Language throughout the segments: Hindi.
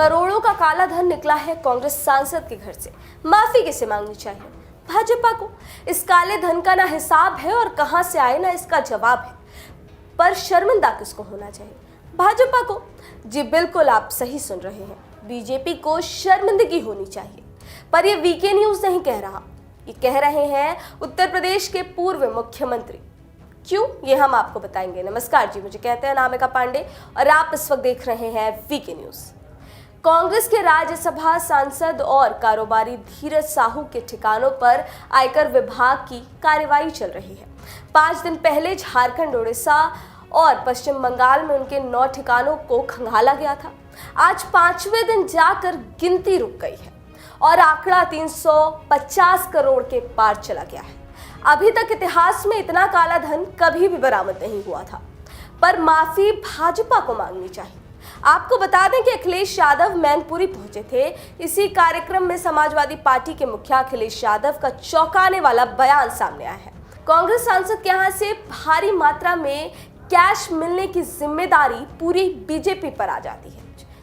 करोड़ों का काला धन निकला है कांग्रेस सांसद के घर से। माफी किसे मांगनी चाहिए? भाजपा को। इस काले धन का ना हिसाब है और कहां से आए ना इसका जवाब है। पर शर्मिंदा किसको होना चाहिए? भाजपा को। जी बिल्कुल, आप सही सुन रहे हैं, बीजेपी को शर्मिंदगी होनी चाहिए। पर ये वीके न्यूज नहीं कह रहा, ये कह रहे हैं उत्तर प्रदेश के पूर्व मुख्यमंत्री। क्यों, ये हम आपको बताएंगे। नमस्कार जी, मुझे कहते हैं अनामिका पांडे और आप इस वक्त देख रहे हैं वीके न्यूज। कांग्रेस के राज्यसभा सांसद और कारोबारी धीरज साहू के ठिकानों पर आयकर विभाग की कार्रवाई चल रही है। 5 दिन पहले झारखंड, उड़ीसा और पश्चिम बंगाल में उनके 9 ठिकानों को खंगाला गया था। आज 5वें दिन जाकर गिनती रुक गई है और आंकड़ा 350 करोड़ के पार चला गया है। अभी तक इतिहास में इतना काला धन कभी भी बरामद नहीं हुआ था। पर माफी भाजपा को मांगनी चाहिए। आपको बता दें कि अखिलेश यादव मैनपुरी पहुंचे थे। इसी कार्यक्रम में समाजवादी पार्टी के मुखिया अखिलेश यादव का चौंकाने वाला बयान सामने आया है। कांग्रेस सांसद के यहां से भारी मात्रा में कैश मिलने की जिम्मेदारी पूरी बीजेपी पर आ जाती है।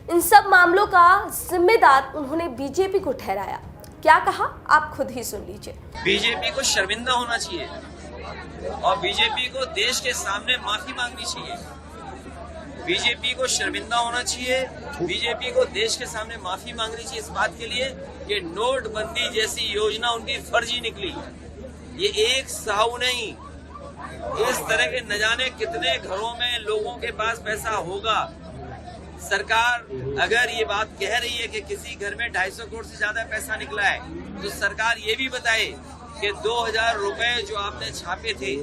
इन सब मामलों का जिम्मेदार उन्होंने बीजेपी को ठहराया। क्या कहा, आप खुद ही सुन लीजिए। बीजेपी को शर्मिंदा होना चाहिए और बीजेपी को देश के सामने माफी मांगनी चाहिए। बीजेपी को शर्मिंदा होना चाहिए, बीजेपी को देश के सामने माफी मांगनी चाहिए इस बात के लिए कि नोटबंदी जैसी योजना उनकी फर्जी निकली। ये एक साहू नहीं, इस तरह के न जाने कितने घरों में लोगों के पास पैसा होगा। सरकार अगर ये बात कह रही है कि किसी घर में 250 करोड़ से ज्यादा पैसा निकला है, तो सरकार ये भी बताए कि 2000 रुपए जो आपने छापे थे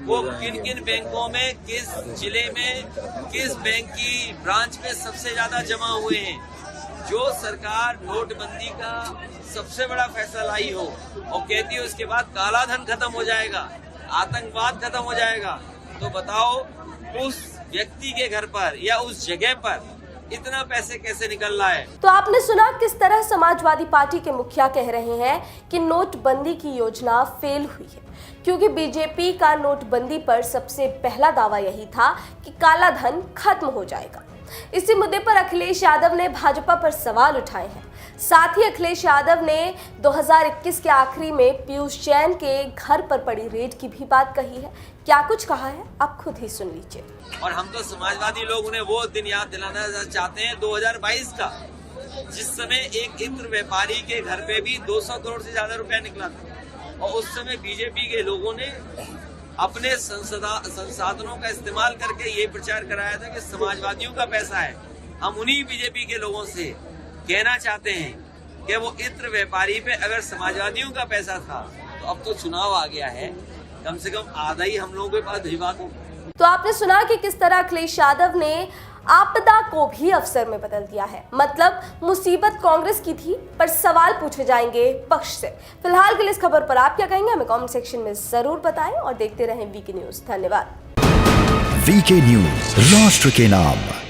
वो किन किन बैंकों में, किस जिले में, किस बैंक की ब्रांच में सबसे ज्यादा जमा हुए हैं। जो सरकार नोटबंदी का सबसे बड़ा फैसला लाई हो और कहती है उसके बाद काला धन खत्म हो जाएगा, आतंकवाद खत्म हो जाएगा, तो बताओ उस व्यक्ति के घर पर या उस जगह पर इतना पैसे कैसे निकल रहा है? तो आपने सुना किस तरह समाजवादी पार्टी के मुखिया कह रहे हैं कि नोटबंदी की योजना फेल हुई है, क्योंकि बीजेपी का नोटबंदी पर सबसे पहला दावा यही था कि काला धन खत्म हो जाएगा। इसी मुद्दे पर अखिलेश यादव ने भाजपा पर सवाल उठाए हैं। साथ ही अखिलेश यादव ने 2021 के आखिरी में पीयूष जैन के घर पर पड़ी रेड की भी बात कही है। क्या कुछ कहा है, आप खुद ही सुन लीजिए। और हम तो समाजवादी लोग उन्हें वो दिन याद दिलाना चाहते हैं 2022 का, जिस समय एक इत्र व्यापारी के घर पे भी 200 करोड़ से ज्यादा रुपया निकला था और उस समय बीजेपी के लोगों ने अपने संसाधनों का इस्तेमाल करके ये प्रचार कराया था कि समाजवादियों का पैसा है। हम उन्हीं बीजेपी के लोगों से कहना चाहते हैं कि वो इत्र व्यापारी पे अगर समाजवादियों का पैसा था तो अब तो चुनाव आ गया है, कम से कम आधा ही हम लोगों के पास भिजवा दो। तो आपने सुना कि किस तरह अखिलेश यादव ने आपदा को भी अवसर में बदल दिया है। मतलब मुसीबत कांग्रेस की थी, पर सवाल पूछे जाएंगे पक्ष से। फिलहाल के लिए इस खबर पर आप क्या कहेंगे, हमें कमेंट सेक्शन में जरूर बताएं और देखते रहें वीके न्यूज। धन्यवाद। वीके न्यूज, राष्ट्र के नाम।